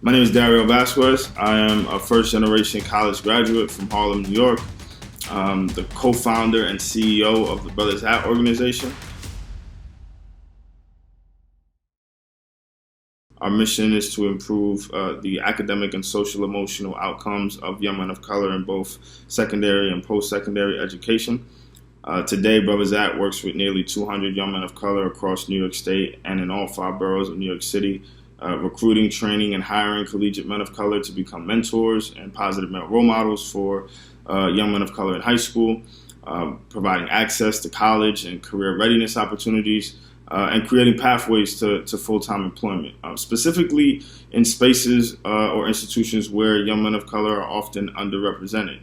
My name is Dariel Vasquez. I am a first-generation college graduate from Harlem, New York. I'm the co-founder and CEO of the Brothers Hat organization. Our mission is to improve the academic and social emotional outcomes of young men of color in both secondary and post-secondary education. Today, Brothers Hat works with nearly 200 young men of color across New York State and in all 5 boroughs of New York City, recruiting, training, and hiring collegiate men of color to become mentors and positive male role models for young men of color in high school, providing access to college and career readiness opportunities, and creating pathways to full-time employment, specifically in spaces or institutions where young men of color are often underrepresented.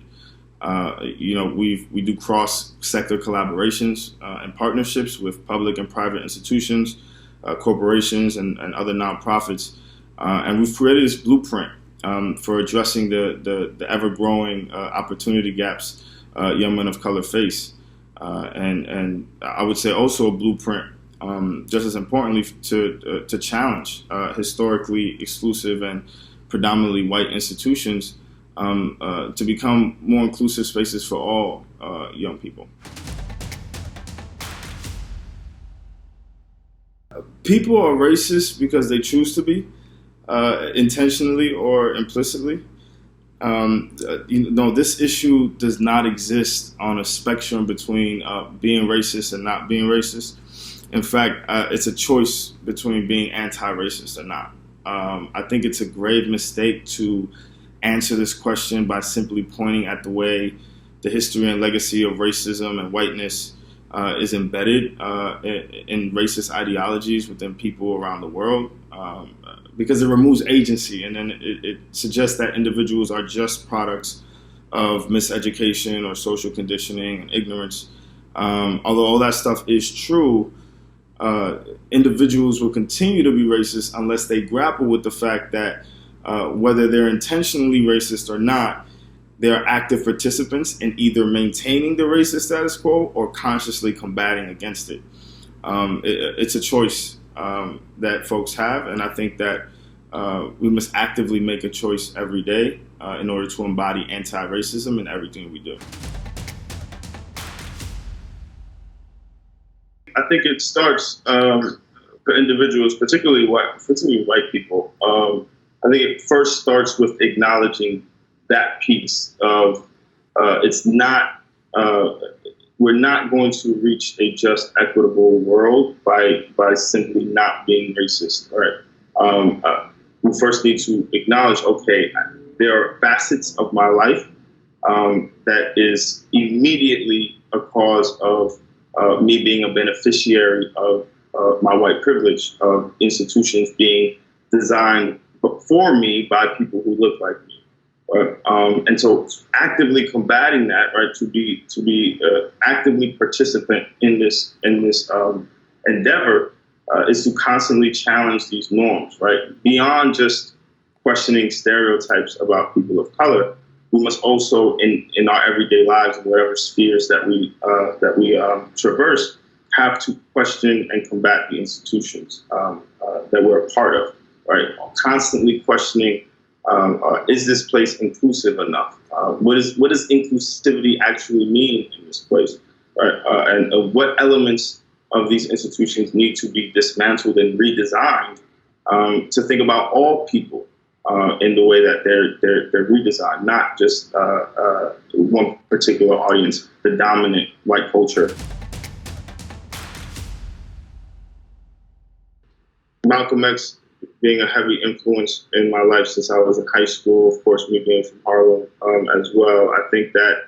We do cross-sector collaborations and partnerships with public and private institutions, corporations, and other nonprofits, and we've created this blueprint for addressing the ever-growing opportunity gaps young men of color face, and I would say also a blueprint, just as importantly, to challenge historically exclusive and predominantly white institutions to become more inclusive spaces for all young people. People are racist because they choose to be, intentionally or implicitly. This issue does not exist on a spectrum between being racist and not being racist. In fact, it's a choice between being anti-racist or not. I think it's a grave mistake to answer this question by simply pointing at the way the history and legacy of racism and whiteness is embedded in racist ideologies within people around the world, because it removes agency, and then it suggests that individuals are just products of miseducation or social conditioning and ignorance. Although all that stuff is true, individuals will continue to be racist unless they grapple with the fact that whether they're intentionally racist or not, they are active participants in either maintaining the racist status quo or consciously combating against it. It's a choice that folks have, and I think that we must actively make a choice every day in order to embody anti-racism in everything we do. I think it starts for individuals, particularly white people. I think it first starts with acknowledging that piece of we're not going to reach a just, equitable world by simply not being racist. Right? We first need to acknowledge, okay, there are facets of my life that is immediately a cause of me being a beneficiary of my white privilege, of institutions being designed for me by people who look like me. And so actively combating that, right, to be actively participant in this endeavor is to constantly challenge these norms, right? Beyond just questioning stereotypes about people of color, we must also, in our everyday lives, in whatever spheres that we traverse, have to question and combat the institutions that we're a part of, right? Constantly questioning, is this place inclusive enough? What does inclusivity actually mean in this place? Right? And what elements of these institutions need to be dismantled and redesigned to think about all people in the way that they're redesigned, not just one particular audience, the dominant white culture. Malcolm X being a heavy influence in my life since I was in high school, of course, me being from Harlem as well. I think that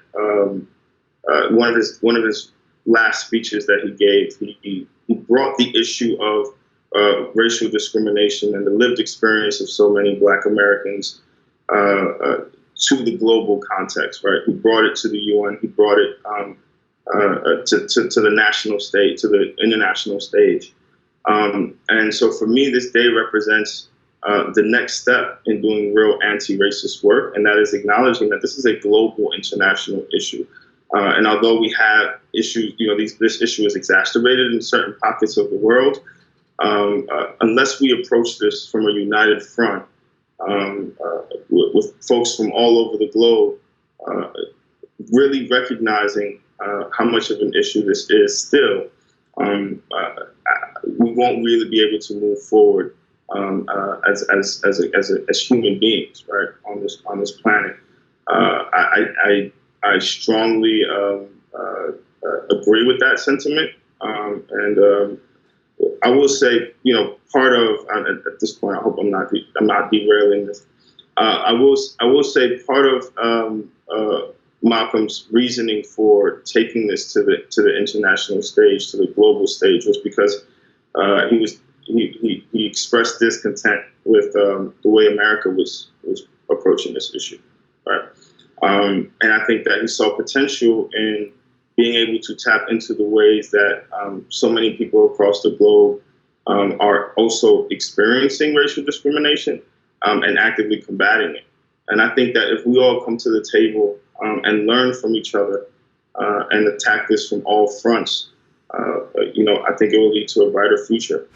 one of his last speeches that he gave, he brought the issue of racial discrimination and the lived experience of so many Black Americans to the global context, right? He brought it to the UN. He brought it to the national stage, to the international stage. And so for me, this day represents the next step in doing real anti-racist work, and that is acknowledging that this is a global international issue. And although we have issues, this issue is exacerbated in certain pockets of the world, unless we approach this from a united front, with folks from all over the globe, really recognizing how much of an issue this is still, we won't really be able to move forward as human beings, right, on this planet. I strongly agree with that sentiment, and I will say, part of at this point, I hope I'm not derailing this. I will say part of Malcolm's reasoning for taking this to the international stage, to the global stage, was because he expressed discontent with the way America was approaching this issue, right? And I think that he saw potential in being able to tap into the ways that so many people across the globe are also experiencing racial discrimination and actively combating it. And I think that if we all come to the table and learn from each other and attack this from all fronts, I think it will lead to a brighter future.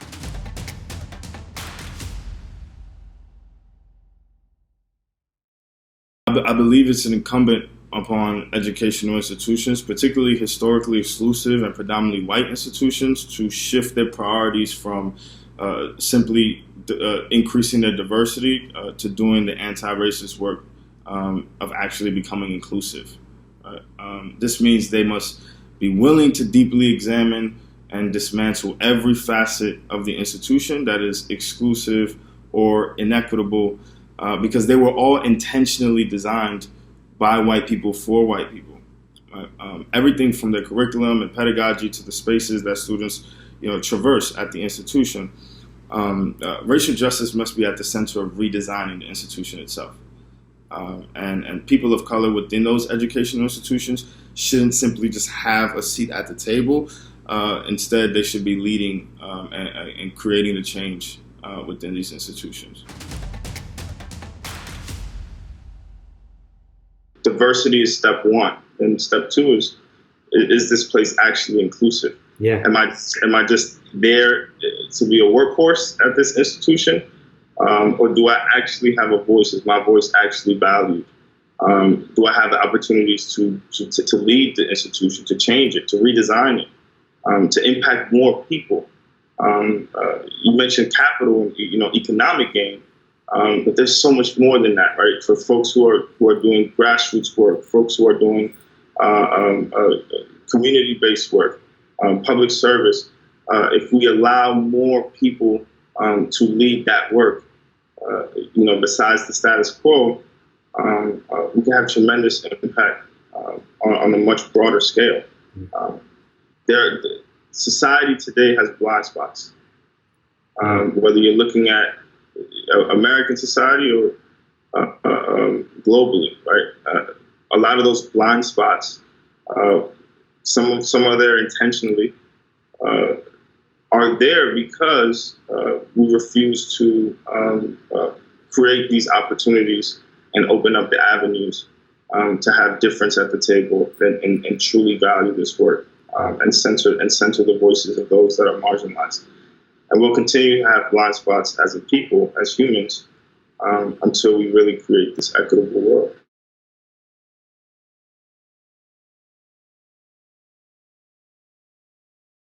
I believe it's incumbent upon educational institutions, particularly historically exclusive and predominantly white institutions, to shift their priorities from simply increasing their diversity to doing the anti-racist work of actually becoming inclusive. This means they must be willing to deeply examine and dismantle every facet of the institution that is exclusive or inequitable, because they were all intentionally designed by white people for white people. Everything from their curriculum and pedagogy to the spaces that students, traverse at the institution. Racial justice must be at the center of redesigning the institution itself. And people of color within those educational institutions shouldn't simply just have a seat at the table. Instead, they should be leading and creating the change within these institutions. Diversity is step one, and step two is this place actually inclusive? Yeah. Am I just there to be a workhorse at this institution, or do I actually have a voice? Is my voice actually valued? Do I have the opportunities to lead the institution, to change it, to redesign it, to impact more people? You mentioned capital and economic gain. But there's so much more than that, right? For folks who are doing grassroots work, folks who are doing community-based work, public service. If we allow more people to lead that work, besides the status quo, we can have tremendous impact on a much broader scale. Society today has blind spots. Whether you're looking at American society or globally, right? A lot of those blind spots, some are there intentionally, are there because we refuse to create these opportunities and open up the avenues to have difference at the table and truly value this work and center the voices of those that are marginalized. And we'll continue to have blind spots as a people, as humans, until we really create this equitable world.